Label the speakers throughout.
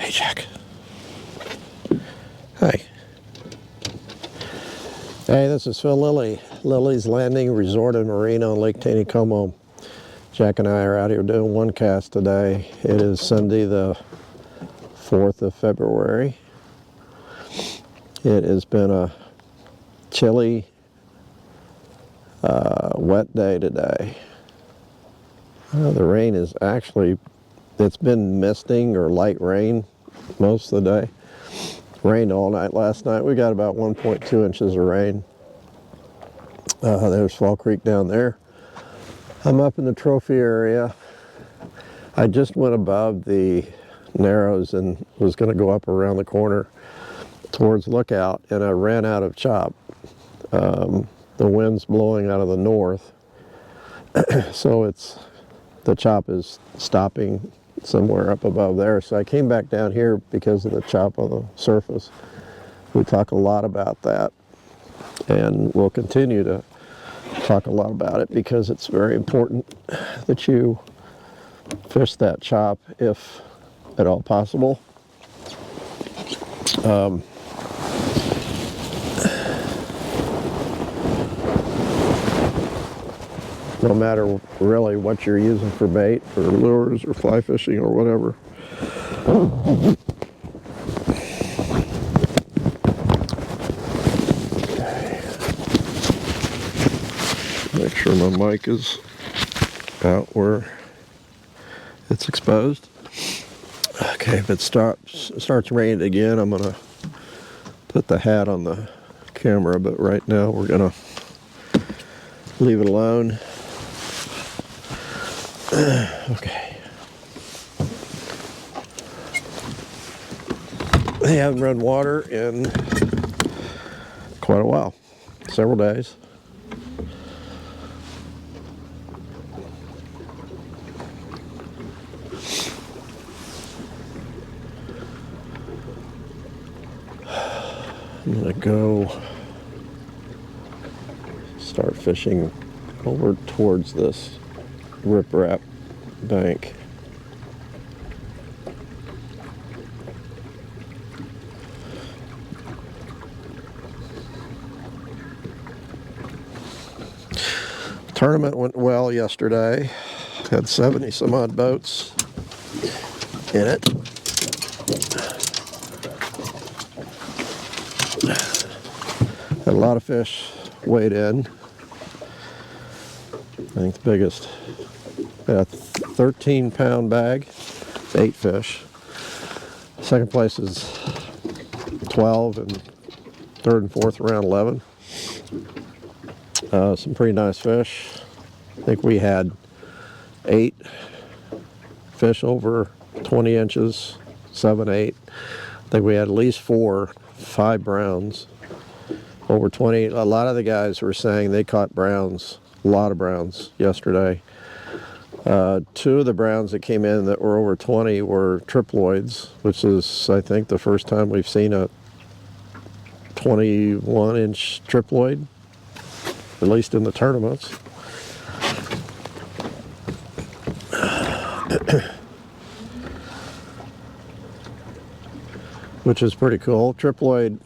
Speaker 1: Hey, Jack. Hi. Hey, this is Phil Lilley, Lilley's Landing Resort and Marina on Lake Taneycomo. Jack and I are out here doing one cast today. It is Sunday the 4th of February. It has been a chilly, wet day today. The rain is actually, it's been misting or light rain most of the day. Rained all night last night. We got about 1.2 inches of rain. There's Fall Creek down there. I'm up in the trophy area. I just went above the Narrows and was going to go up around the corner towards Lookout, and I ran out of chop. The wind's blowing out of the north, so the chop is stopping somewhere up above there. So I came back down here because of the chop on the surface. We talk a lot about that, and we'll continue to talk a lot about it because it's very important that you fish that chop if at all possible. No matter really what you're using for bait or lures or fly fishing or whatever. Okay. Make sure my mic is out where it's exposed. Okay, if it starts raining again, I'm gonna put the hat on the camera, but right now we're gonna leave it alone. Okay. They haven't run water in quite a while, several days. I'm gonna go start fishing over towards this riprap bank. Tournament went well yesterday. Had 70 some odd boats in it. Had a lot of fish weighed in. I think the biggest, a 13-pound bag, 8 fish. Second place is 12, and third and fourth around 11. Some pretty nice fish. I think we had 8 fish over 20 inches, 7, 8. I think we had at least 5 browns over 20. A lot of the guys were saying they caught browns, a lot of browns yesterday. 2 of the browns that came in that were over 20 were triploids, which is, I think, the first time we've seen a 21-inch triploid, at least in the tournaments. Which is pretty cool. Triploid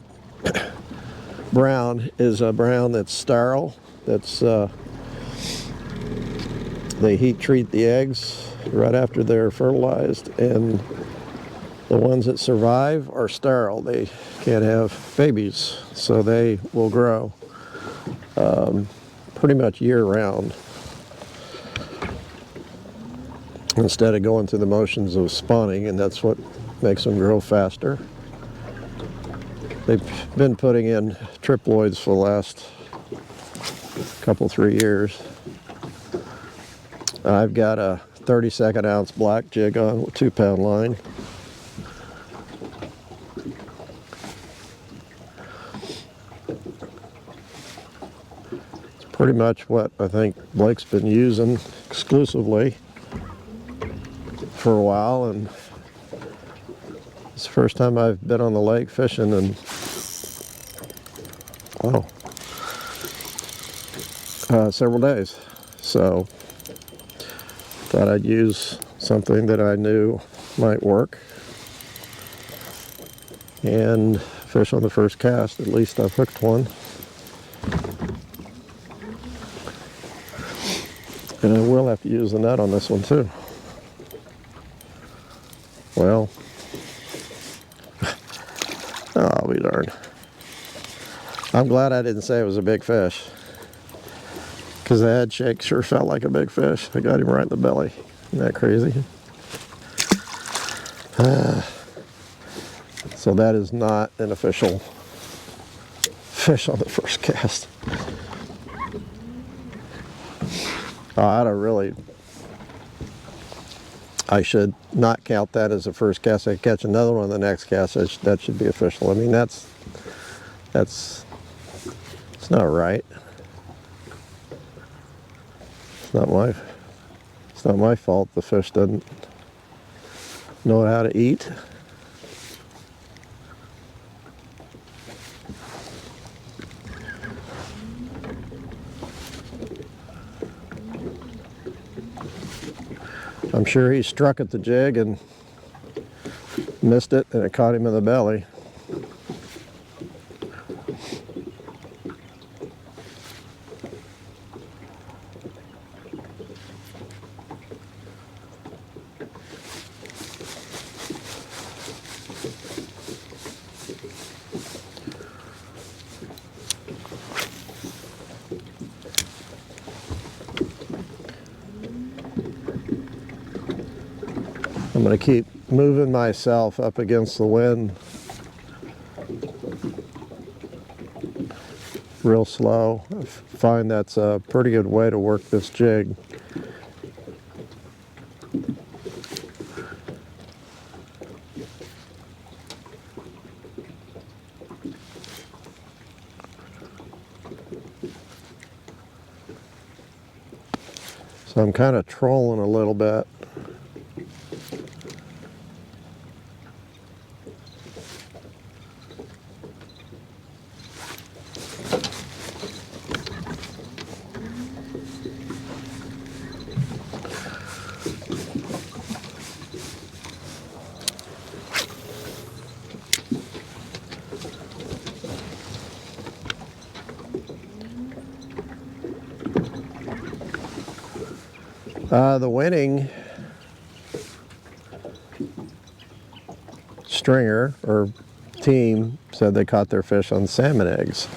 Speaker 1: brown is a brown that's sterile. That's they heat treat the eggs right after they're fertilized, and the ones that survive are sterile. They can't have babies, so they will grow pretty much year-round instead of going through the motions of spawning, and that's what makes them grow faster. They've been putting in triploids for the last couple, 3 years. I've got a 32nd ounce black jig on with 2-pound line. It's pretty much what I think Blake's been using exclusively for a while, and it's the first time I've been on the lake fishing in, several days. So thought I'd use something that I knew might work. and fish on the first cast. At least I've hooked one. And I will have to use the net on this one too. Well, oh, I'll be darned. I'm glad I didn't say it was a big fish, because the head shake sure felt like a big fish. I got him right in the belly. Isn't that crazy? So that is not an official fish on the first cast. I should not count that as a first cast. I catch another one on the next cast. That should be official. I mean, it's not right. It's not my fault the fish doesn't know how to eat. I'm sure he struck at the jig and missed it, and it caught him in the belly. I'm going to keep moving myself up against the wind real slow. I find that's a pretty good way to work this jig. So I'm kind of trolling a little bit. The winning stringer or team said they caught their fish on salmon eggs.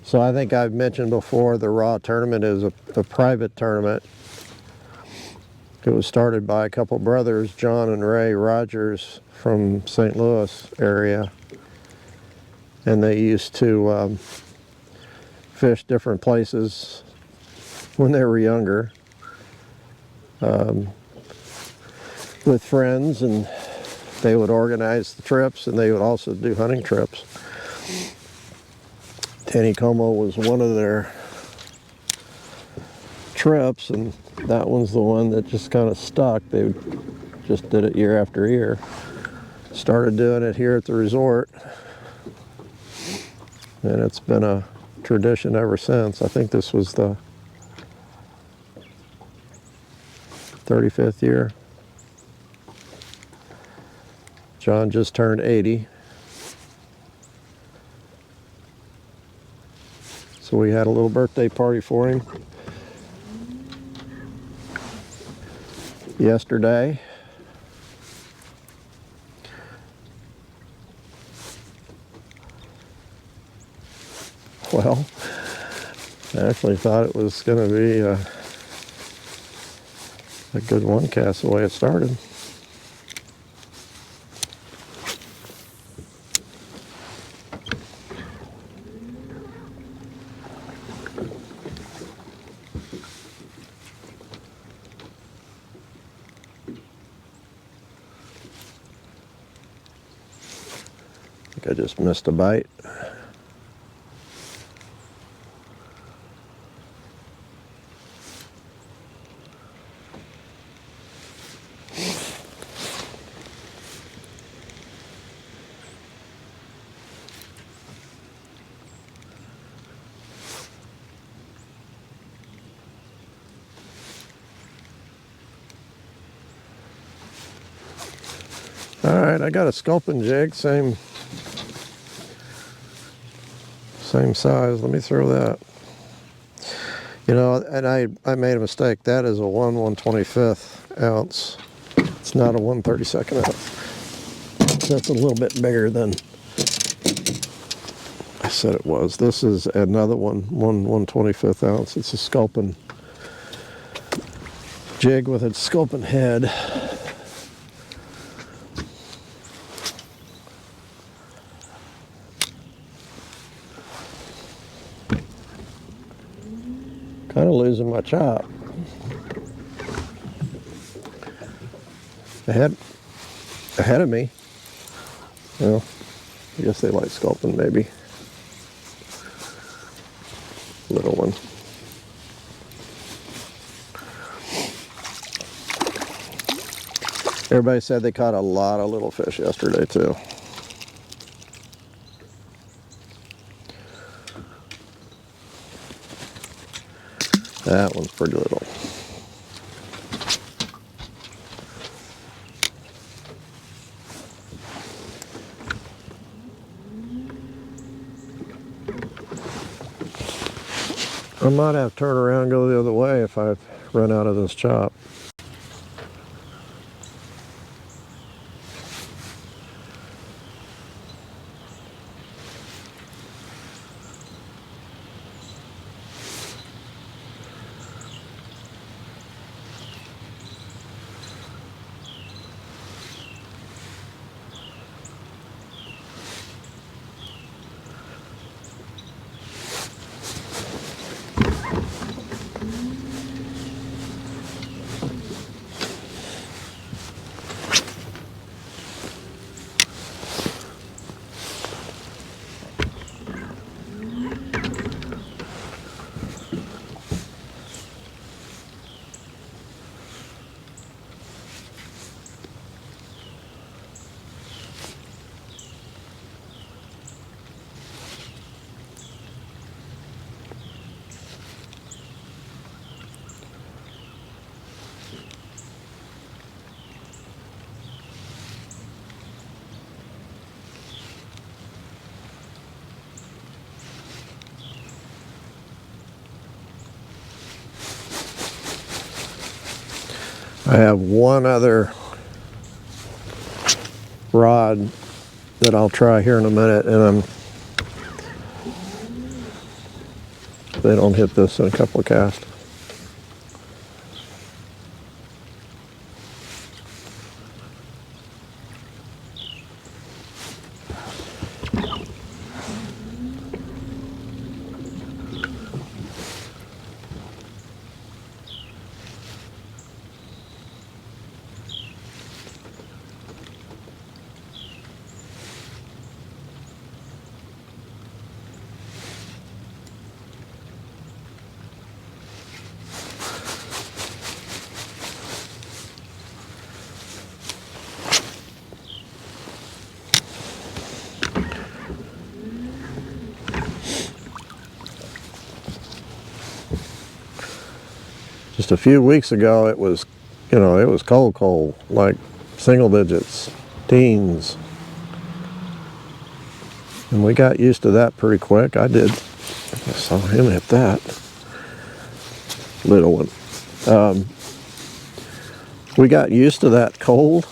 Speaker 1: So I think I've mentioned before, the Raw tournament is a private tournament. It was started by a couple brothers, John and Ray Rogers from St. Louis area. And they used to fish different places when they were younger with friends, and they would organize the trips, and they would also do hunting trips. Taneycomo was one of their trips, and that one's the one that just kind of stuck. They just did it year after year. Started doing it here at the resort, and it's been a tradition ever since. I think this was the 35th year. John just turned 80. So we had a little birthday party for him yesterday. Well, I actually thought it was going to be a good one cast the way it started. I think I just missed a bite. All right, I got a sculpin jig, same size. Let me throw that. You know, and I made a mistake. That is a 1/125th ounce. It's not a 1/32 ounce. That's a little bit bigger than I said it was. This is another one, 1/125th ounce. It's a sculpin jig with a sculpin head. Kind of losing my chop. Ahead of me. Well, I guess they like sculpin maybe. Little one. Everybody said they caught a lot of little fish yesterday too. That one's pretty little. I might have to turn around and go the other way if I run out of this chop. I have one other rod that I'll try here in a minute, and they don't hit this in a couple of casts. Just a few weeks ago, it was, it was cold, like single digits, teens. And we got used to that pretty quick. I did. I saw him hit that. Little one. We got used to that cold.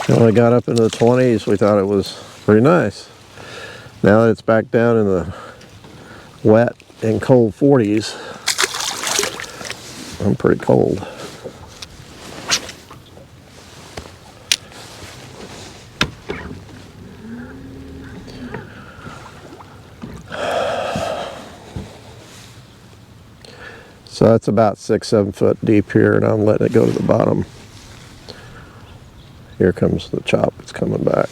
Speaker 1: When I got up into the 20s, we thought it was pretty nice. Now that it's back down in the wet and cold 40s, I'm pretty cold. So that's about 6-7 foot deep here, and I'm letting it go to the bottom. Here comes the chop, it's coming back.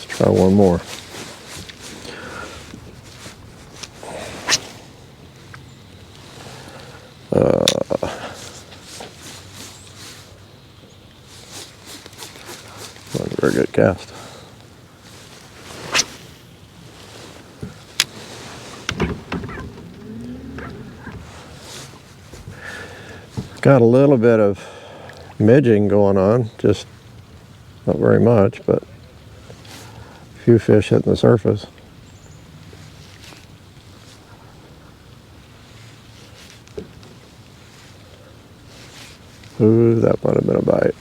Speaker 1: Try one more. very good cast. Got a little bit of midging going on, just not very much, but a few fish hitting the surface. Ooh, that might have been a bite.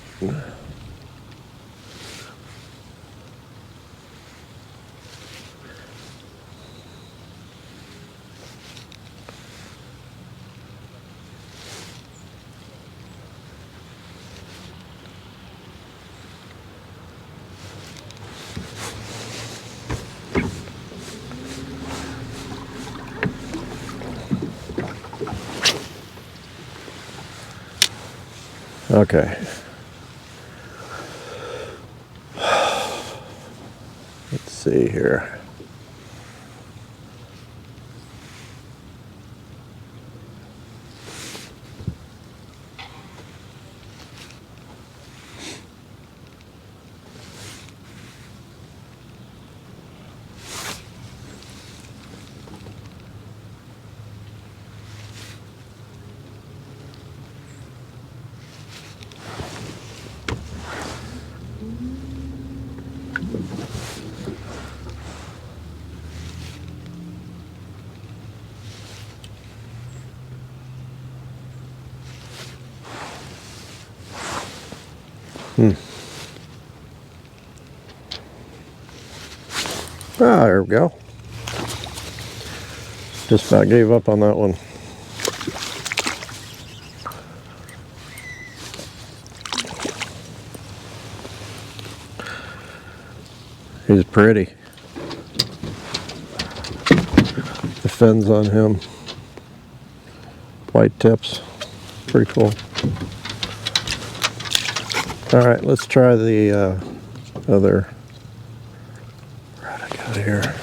Speaker 1: Okay. Let's see here. Ah, there we go. Just about gave up on that one. He's pretty. The fins on him. White tips. Pretty cool. All right, let's try the other. Right, I got here.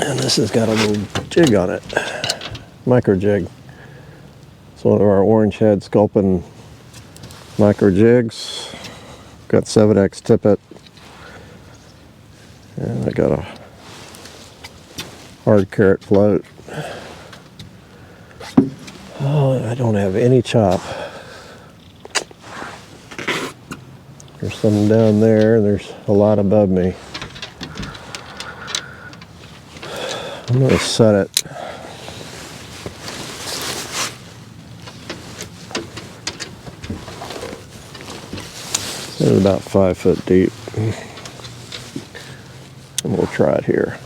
Speaker 1: And this has got a little jig on it. Micro jig. It's one of our orange head sculpin micro jigs. Got 7X tippet. And I got a hard carrot float. Oh, I don't have any chop. There's some down there, and there's a lot above me. I'm going to set it. It's about 5 foot deep. And we'll try it here.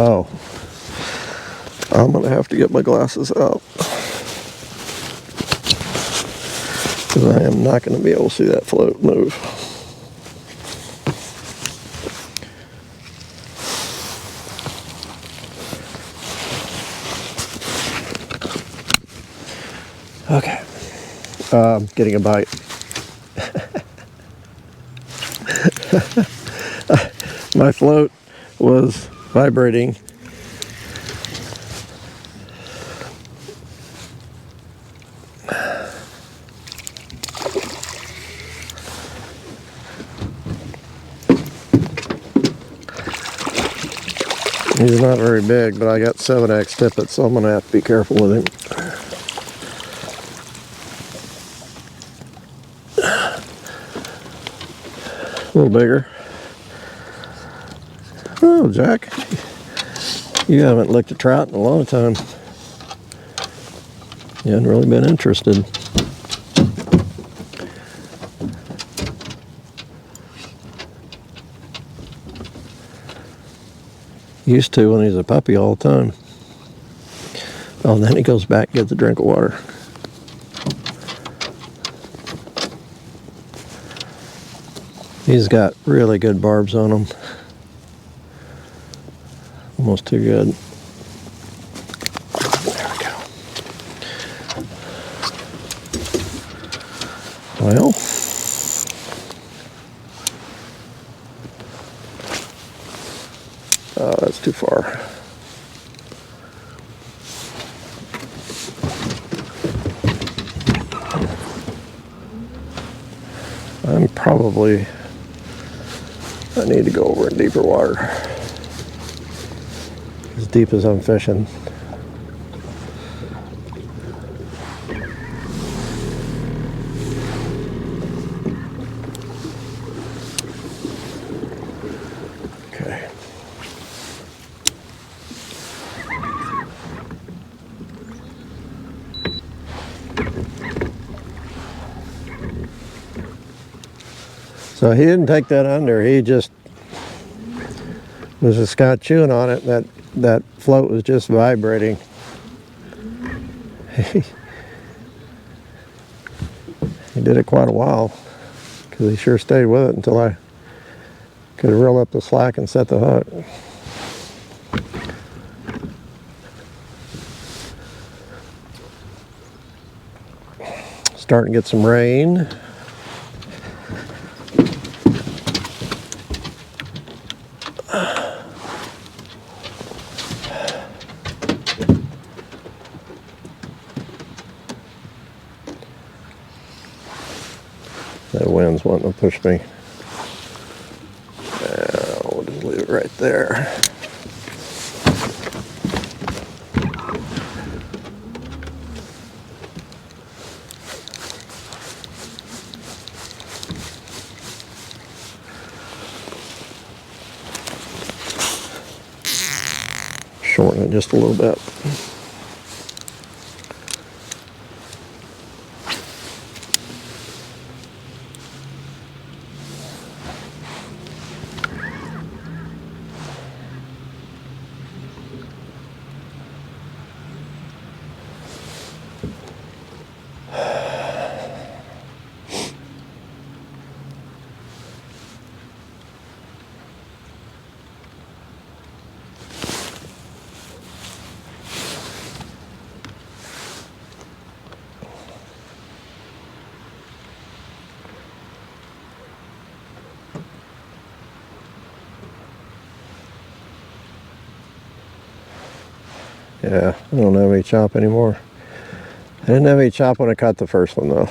Speaker 1: Oh, I'm gonna have to get my glasses out because I am not gonna be able to see that float move. Okay, getting a bite. My float was vibrating. He's not very big, but I got 7X tippet, so I'm going to have to be careful with him. A little bigger. Oh, Jack, you haven't licked a trout in a long time. You hadn't really been interested. Used to when he was a puppy all the time. Oh, and then he goes back and gets a drink of water. He's got really good barbs on him. Almost too good. There we go. Well, Oh, that's too far. I need to go over in deeper water. As deep as I'm fishing. Okay. So he didn't take that under, he just got chewing on it, and that float was just vibrating. He did it quite a while, because he sure stayed with it until I could reel up the slack and set the hook. Starting to get some rain. That wind's wanting to push me. We'll just leave it right there. Shorten it just a little bit. Yeah, I don't have any chop anymore. I didn't have any chop when I caught the first one though.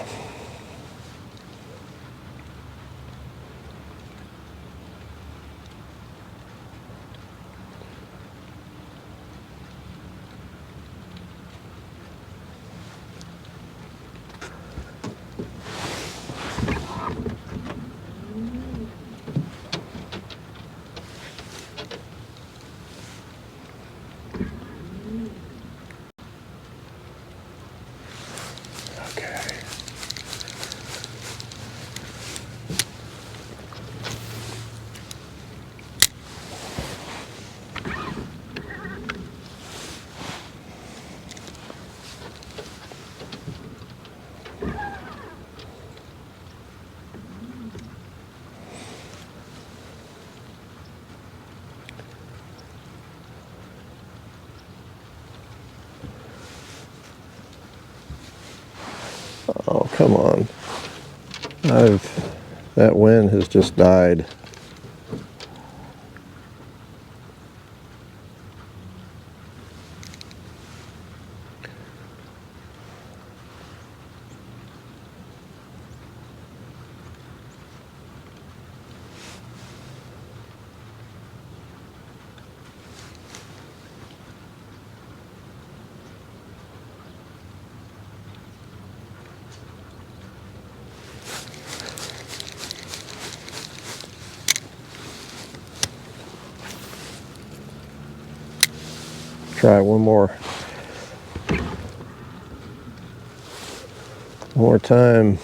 Speaker 1: Oh, come on. That wind has just died. Try it one more time.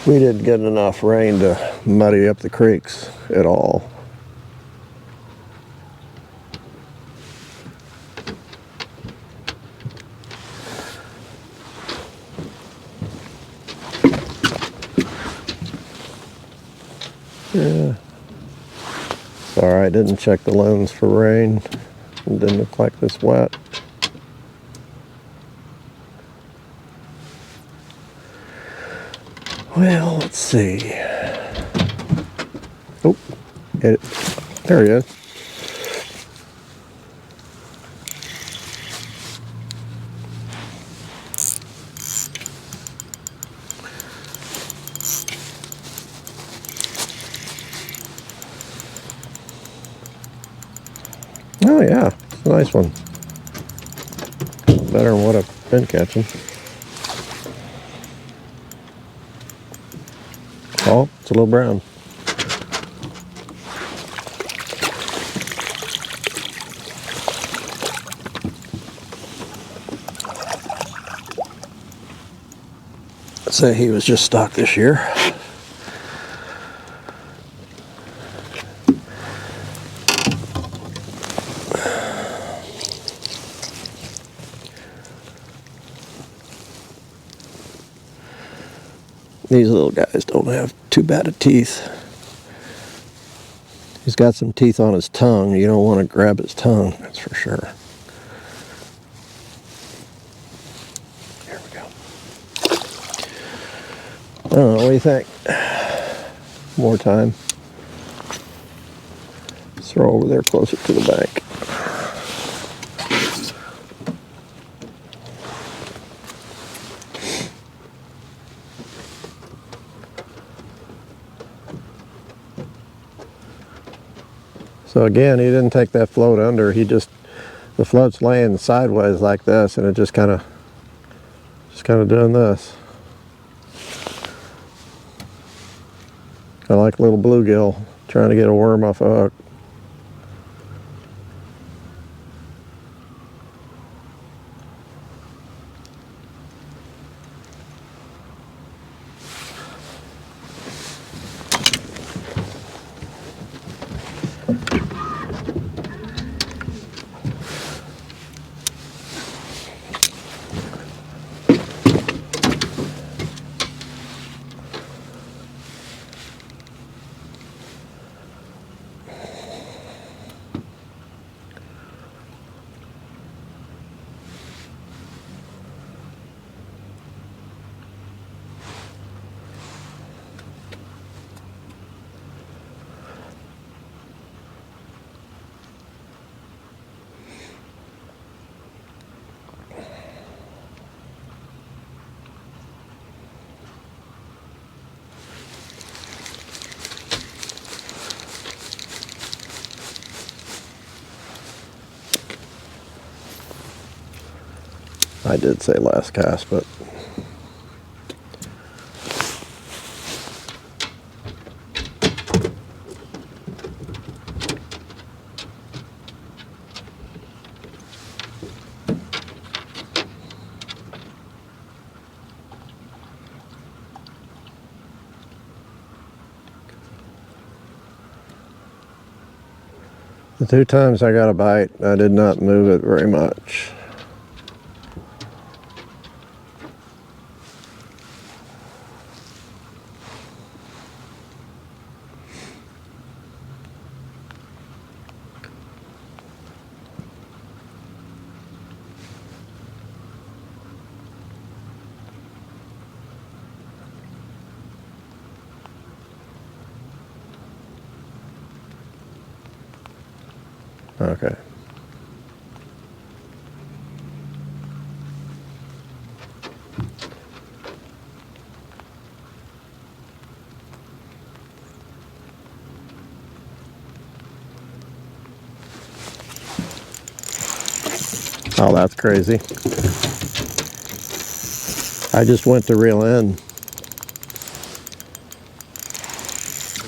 Speaker 1: We didn't get enough rain to muddy up the creeks at all. Yeah. Sorry, I didn't check the lens for rain. It didn't look like this wet. Well, let's see. Oh, there he is. Oh yeah, it's a nice one. Better than what I've been catching. Oh, it's a little brown. I'd say he was just stocked this year. These little guys don't have too bad of teeth. He's got some teeth on his tongue. You don't want to grab his tongue, that's for sure. Here we go. I don't know, what do you think? More time. Let's throw over there closer to the bank. So again, he didn't take that float under. He just, the float's laying sideways like this, and it just kind of doing this. Kind of like a little bluegill trying to get a worm off a hook. I did say last cast, but the 2 times I got a bite, I did not move it very much. Okay. Oh, that's crazy. I just went to reel in.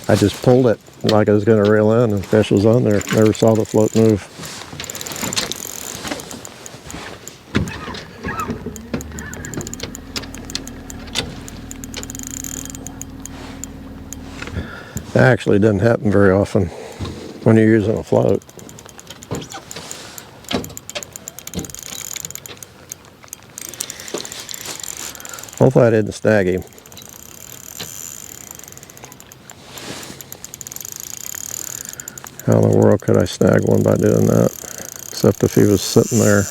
Speaker 1: I just pulled it like I was going to reel in, and the fish was on there. Never saw the float move. That actually doesn't happen very often when you're using a float. Hopefully I didn't snag him. How in the world could I snag one by doing that? Except if he was sitting there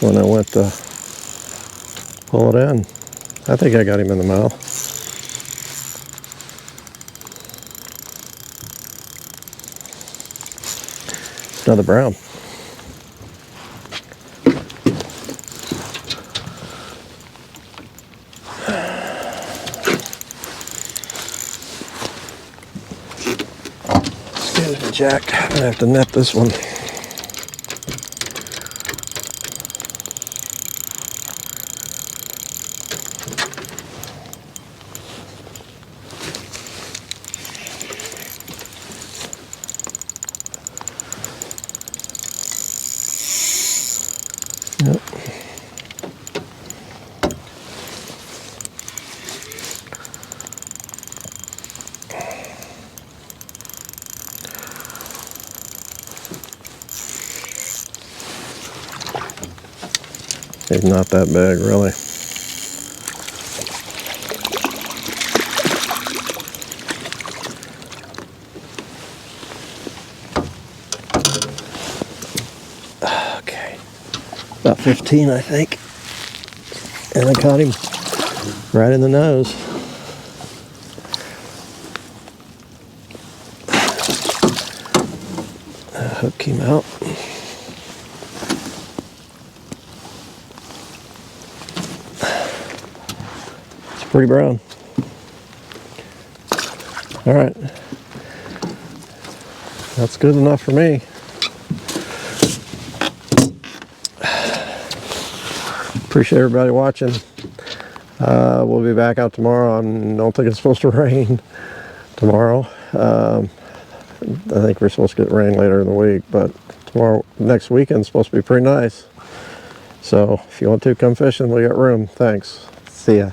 Speaker 1: when I went to pull it in. I think I got him in the mouth. Another brown. Excuse me, Jack. I'm gonna have to net this one. Yep. He's not that big, really. Okay. About 15, I think. And I caught him right in the nose. Hook came out. It's pretty brown. All right. That's good enough for me. Appreciate everybody watching. We'll be back out tomorrow. I don't think it's supposed to rain tomorrow. I think we're supposed to get rain later in the week, but tomorrow, next weekend's supposed to be pretty nice. So if you want to come fishing, we got room. Thanks. See ya.